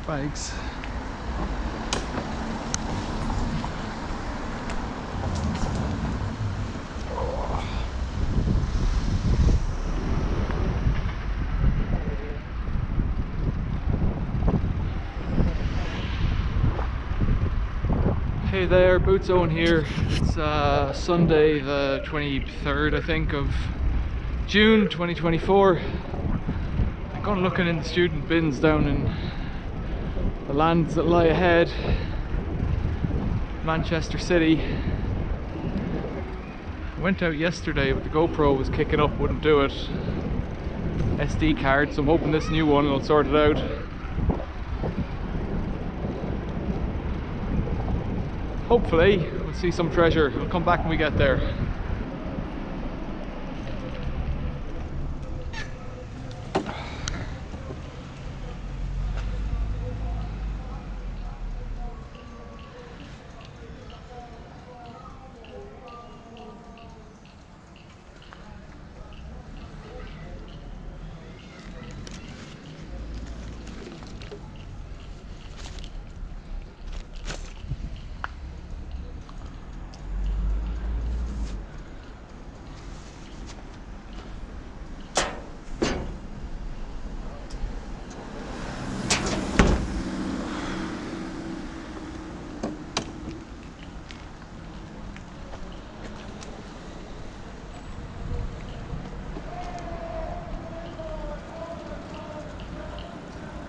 bags. Hey there, Boots Owen here. It's Sunday the 23rd, I think, of June 2024. I'm going looking in the student bins down in the lands that lie ahead, Manchester City. I went out yesterday, but the GoPro was kicking up, wouldn't do it. SD card, so I'm hoping this new one will sort it out. Hopefully, we'll see some treasure. We'll come back when we get there.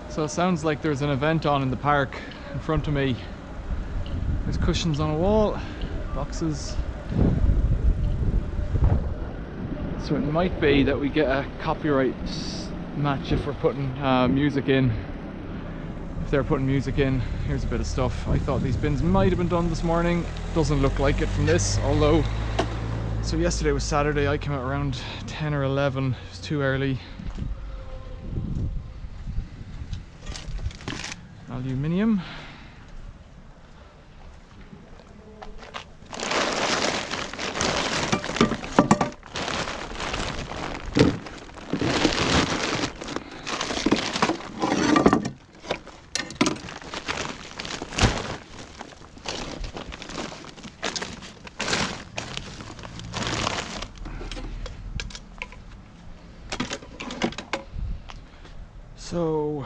So it sounds like there's an event on in the park in front of me. There's cushions on a wall, boxes. So it might be that we get a copyright match if we're putting music in. If they're putting music in, here's a bit of stuff. I thought these bins might have been done this morning. Doesn't look like it from this, although. So yesterday was Saturday, I came out around 10 or 11, it was too early. Aluminium. So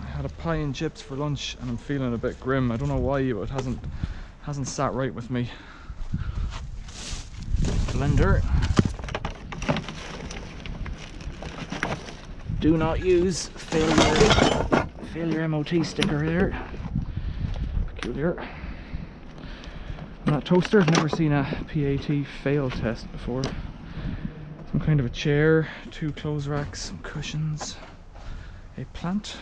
I had a pie and chips for lunch and I'm feeling a bit grim. I don't know why, but it hasn't sat right with me. Blender. Do not use failure MOT sticker there. Peculiar. And that toaster, I've never seen a PAT fail test before. Some kind of a chair, 2 clothes racks, some cushions, a plant.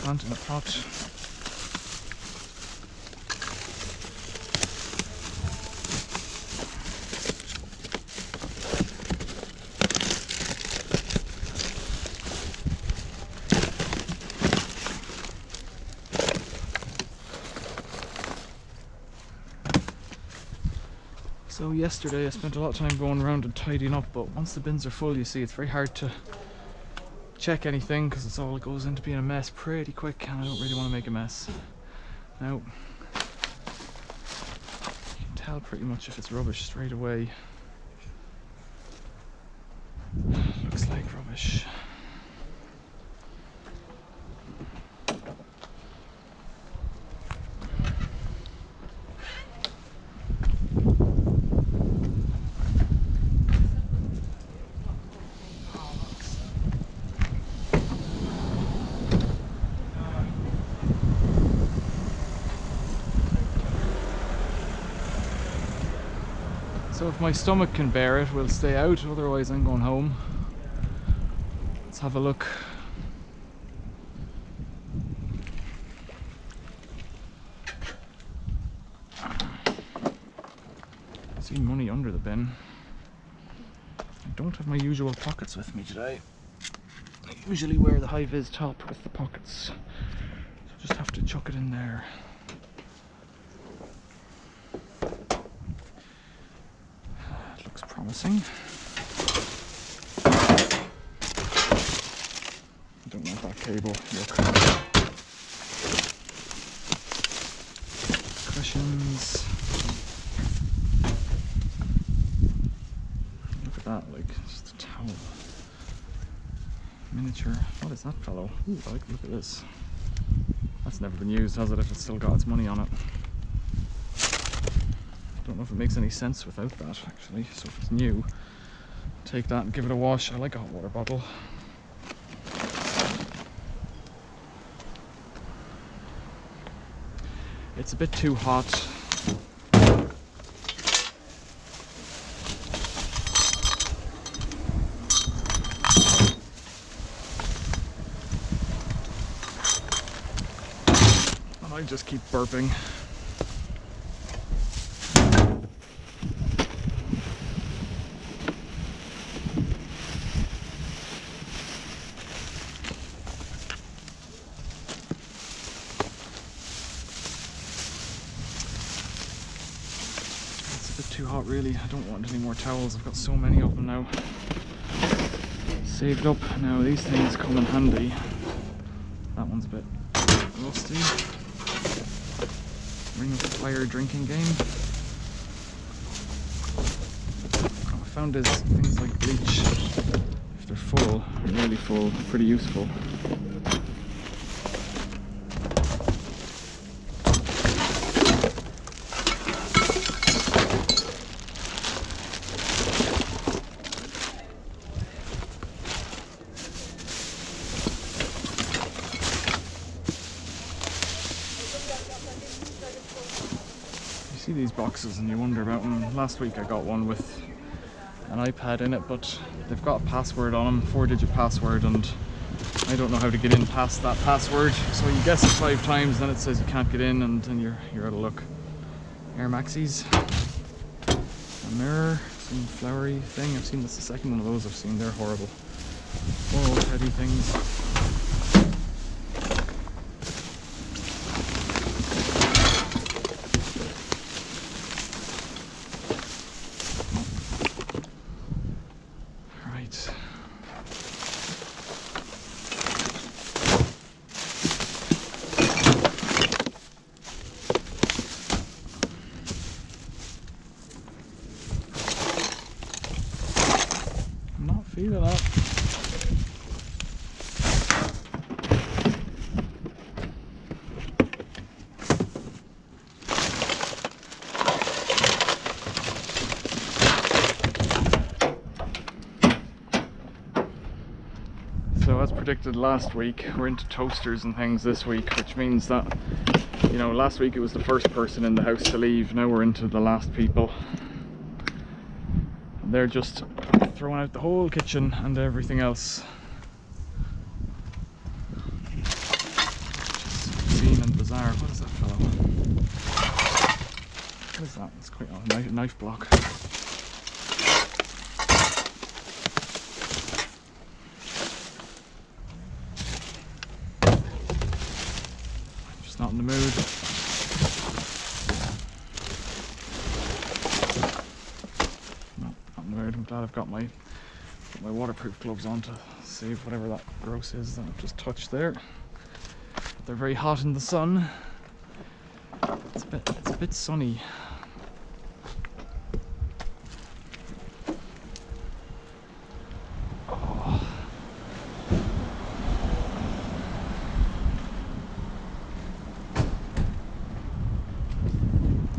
Plant in a pot. So yesterday I spent a lot of time going around and tidying up, but once the bins are full, you see, it's very hard to check anything because it's all goes into being a mess pretty quick, and I don't really want to make a mess. Now, you can tell pretty much if it's rubbish straight away. Looks like rubbish. So if my stomach can bear it, we'll stay out, otherwise I'm going home. Let's have a look. I see money under the bin. I don't have my usual pockets with me today. I usually wear the high-vis top with the pockets, so just have to chuck it in there. Promising. cable. Look. Cushions. Look at that, like, just a towel. Miniature. What is that fellow? Ooh, I like, look at this. That's never been used, has it, if it's still got its money on it? Don't know if it makes any sense without that, actually. So if it's new, take that and give it a wash. I like a hot water bottle. It's a bit too hot. And I just keep burping. Too hot, really. I don't want any more towels. I've got so many of them now saved up. Now these things come in handy. That one's a bit rusty. Ring of Fire drinking game. I found is things like bleach, if they're full, or nearly full, pretty useful. See these boxes and you wonder about them. Last week I got one with an iPad in it, but they've got a password on them, 4-digit password, and I don't know how to get in past that password. So you guess it 5 times, then it says you can't get in, and then you're out of luck. Air Maxis, a mirror, some flowery thing. I've seen this, the second one of those I've seen. They're horrible. More old heady things. Feel that. So as predicted last week, we're into toasters and things this week, which means that, you know, last week it was the first person in the house to leave. Now we're into the last people. They're just throwing out the whole kitchen and everything else. Just obscene and bizarre. What is that fellow? What is that? It's quite a knife block. I'm just not in the mood. I'm glad I've got my waterproof gloves on to save whatever that gross is that I've just touched there. They're very hot in the sun. It's a bit sunny. Oh.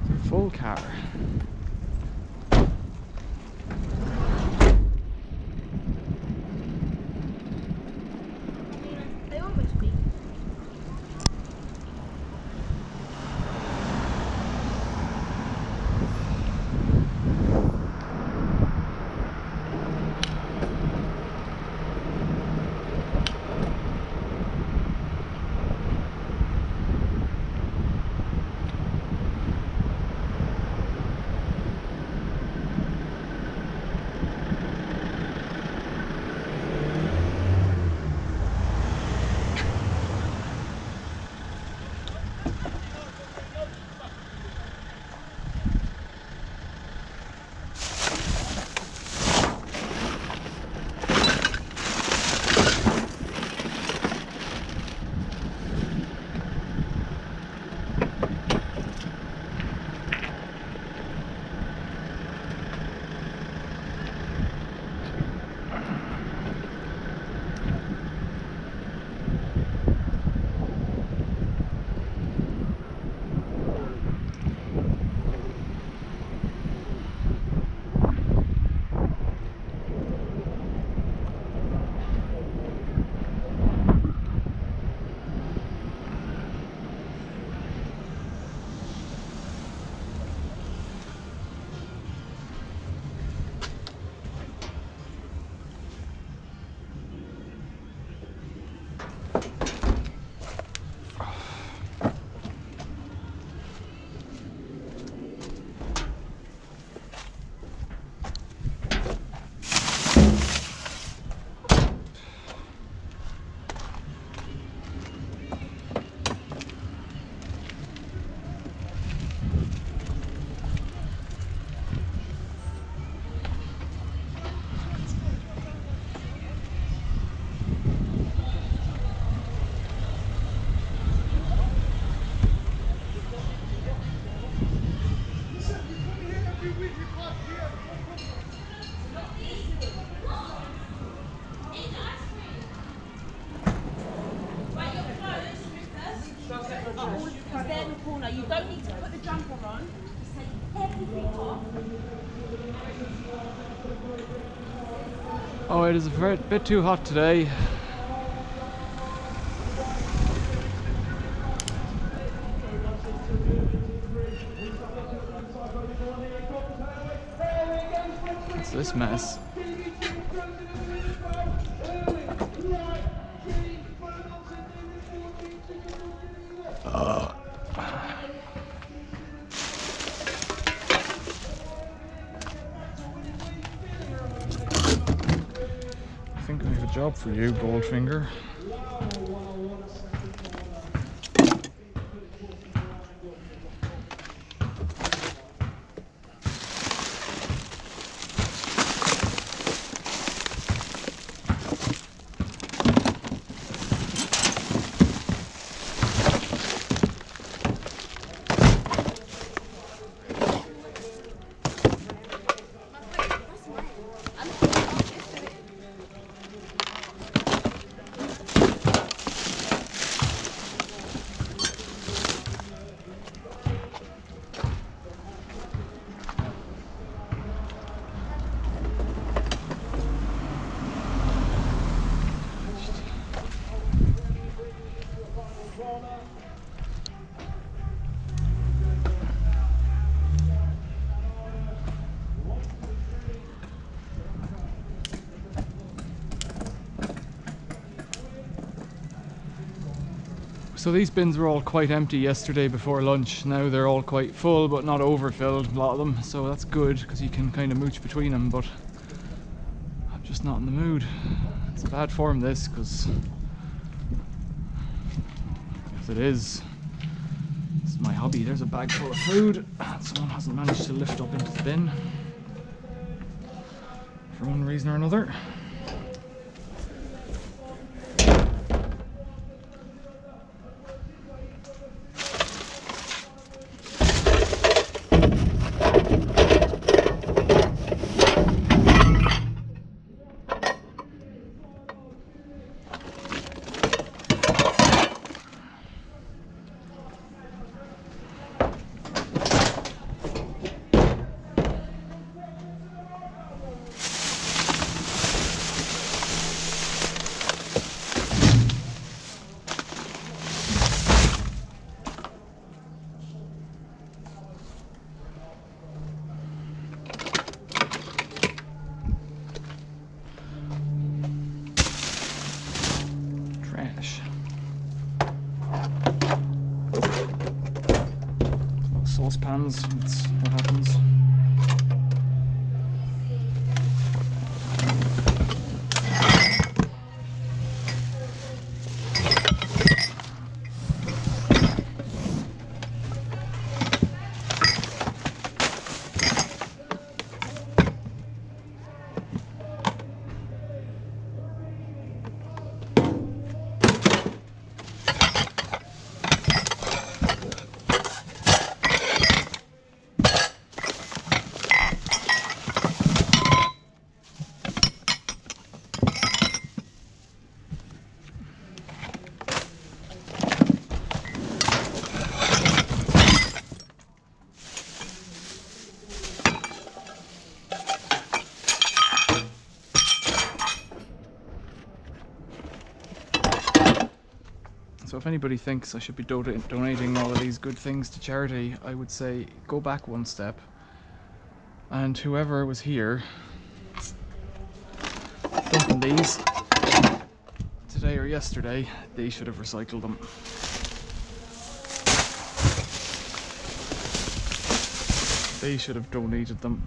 It's a full car. you don't need to put the jumper on. Just take everything off. Oh, it is a bit too hot today. What's this mess? I think I have a job for you, Goldfinger. So these bins were all quite empty yesterday before lunch. Now they're all quite full, but not overfilled, a lot of them. So that's good, because you can kind of mooch between them, but I'm just not in the mood. It's bad form, this, because it is. It's my hobby. There's a bag full of food and someone hasn't managed to lift up into the bin for one reason or another. Saucepans, that's what happens. So if anybody thinks I should be donating all of these good things to charity, I would say go back one step, and whoever was here dumping these today or yesterday, they should have recycled them. They should have donated them.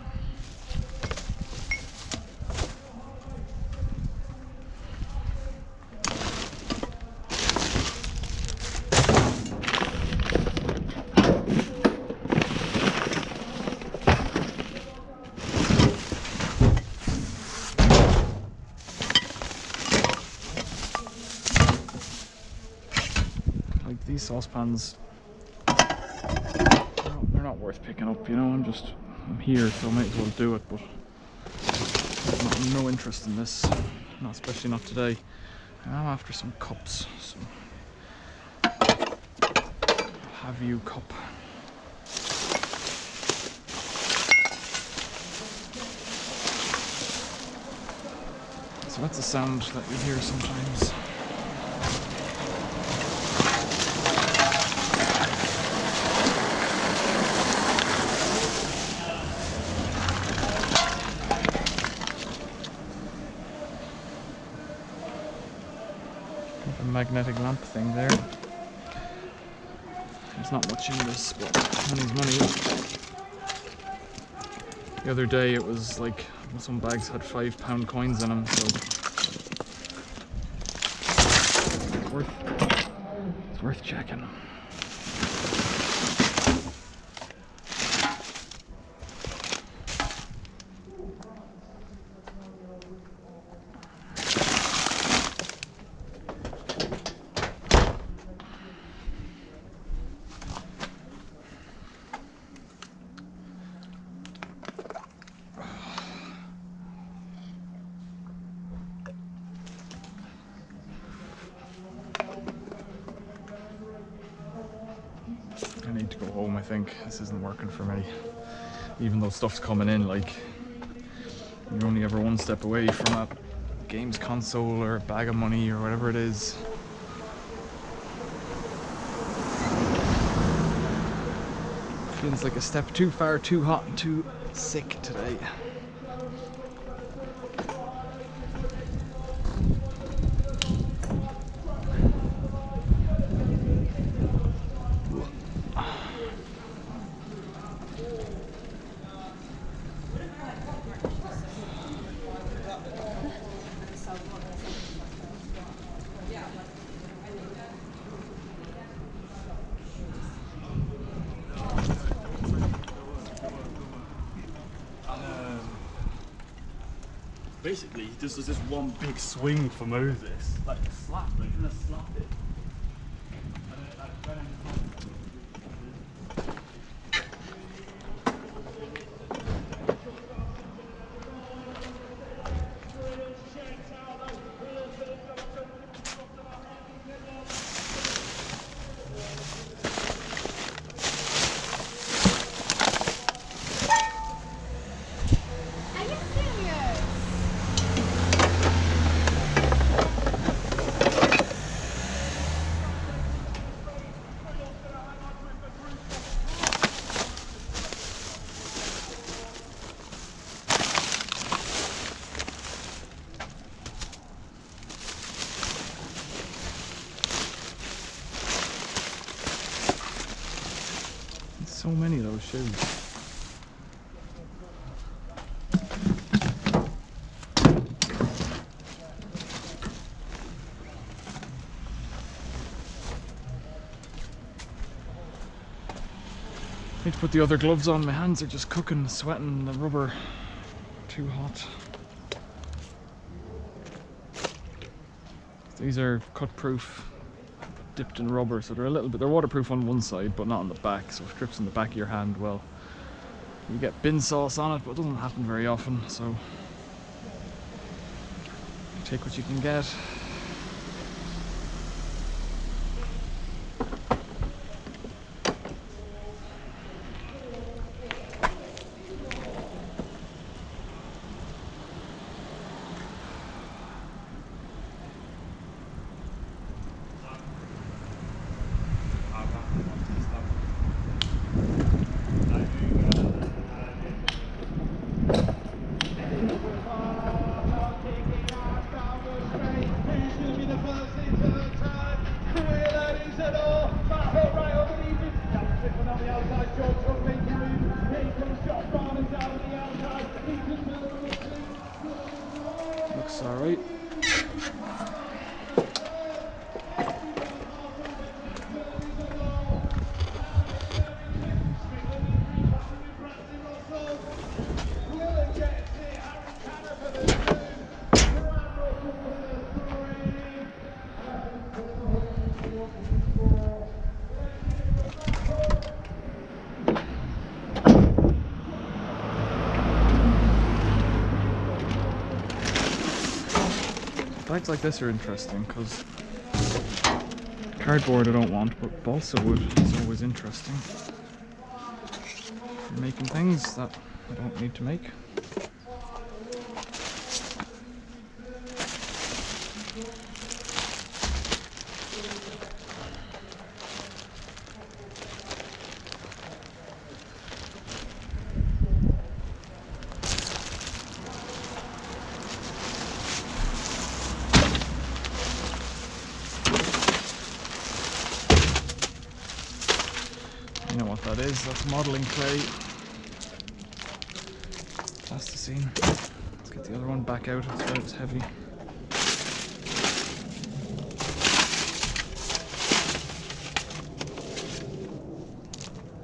These saucepans, they're not worth picking up, you know. I'm here, so I might as well do it, but I've no interest in this, not especially not today. I'm after some cups, some have you cup. So that's a sound that you hear sometimes. A magnetic lamp thing there. There's not much in this, but money's money. The other day it was like some bags had £5 coins in them, so it's worth checking. I need to go home, I think. This isn't working for me. Even though stuff's coming in, like, you're only ever one step away from a games console or a bag of money or whatever it is. Feels like a step too far, too hot and too sick today. Basically, he just does this one big swing for Moses, like a slap, but he's gonna slap it. So many of those shoes. Need to put the other gloves on. My hands are just cooking, sweating, the rubber too hot. These are cut proof, dipped in rubber, so they're waterproof on one side but not on the back, so if it drips in the back of your hand, well, you get bin sauce on it, but it doesn't happen very often, so you take what you can get. Looks alright. Bags like this are interesting because cardboard I don't want, but balsa wood is always interesting. For making things that I don't need to make. know what that is. That's modelling clay. Plasticine. Let's get the other one back out. It's about as heavy.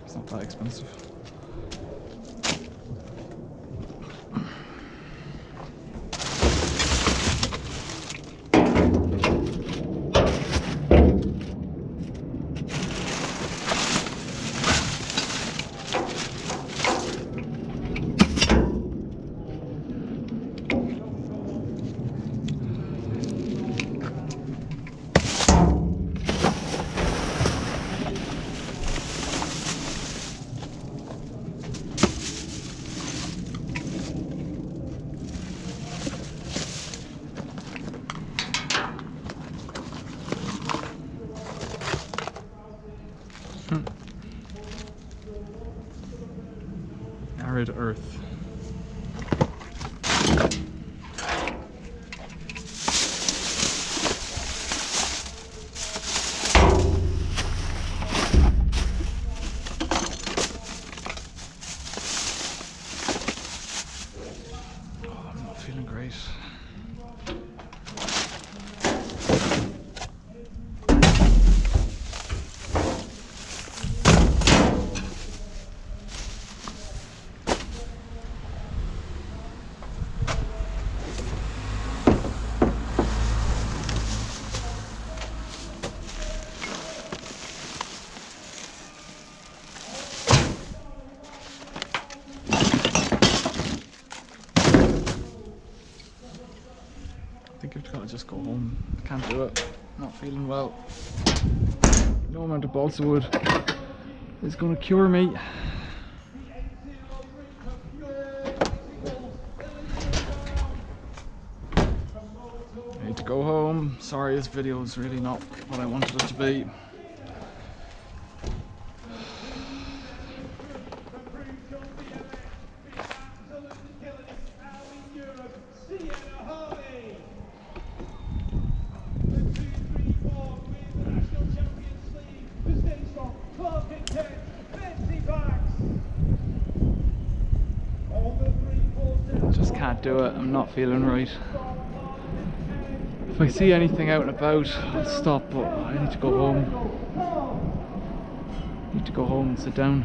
It's not that expensive. Arid earth. Oh, I'm not feeling great. I think I've got to just go home. Can't do it. Not feeling well. No amount of balsa wood is going to cure me. I need to go home. Sorry, this video is really not what I wanted it to be. Just can't do it. I'm not feeling right. If I see anything out and about, I'll stop, but I need to go home. I need to go home and sit down.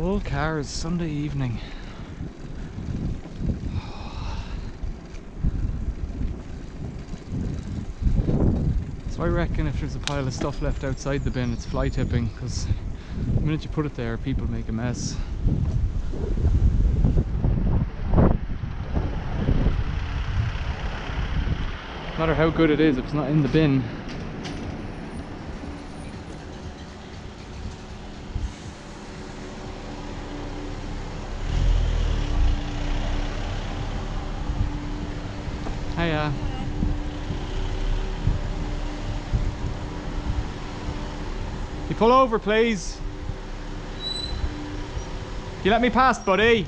Full cars Sunday evening. So I reckon if there's a pile of stuff left outside the bin, it's fly tipping, because the minute you put it there, people make a mess. No matter how good it is, if it's not in the bin. Hiya. You pull over, please. You let me pass, buddy.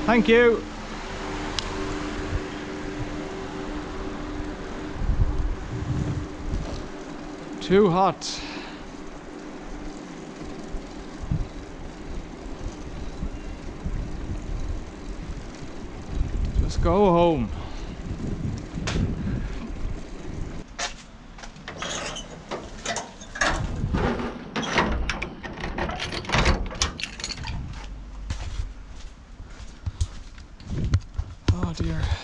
Thank you. Too hot. Just go home.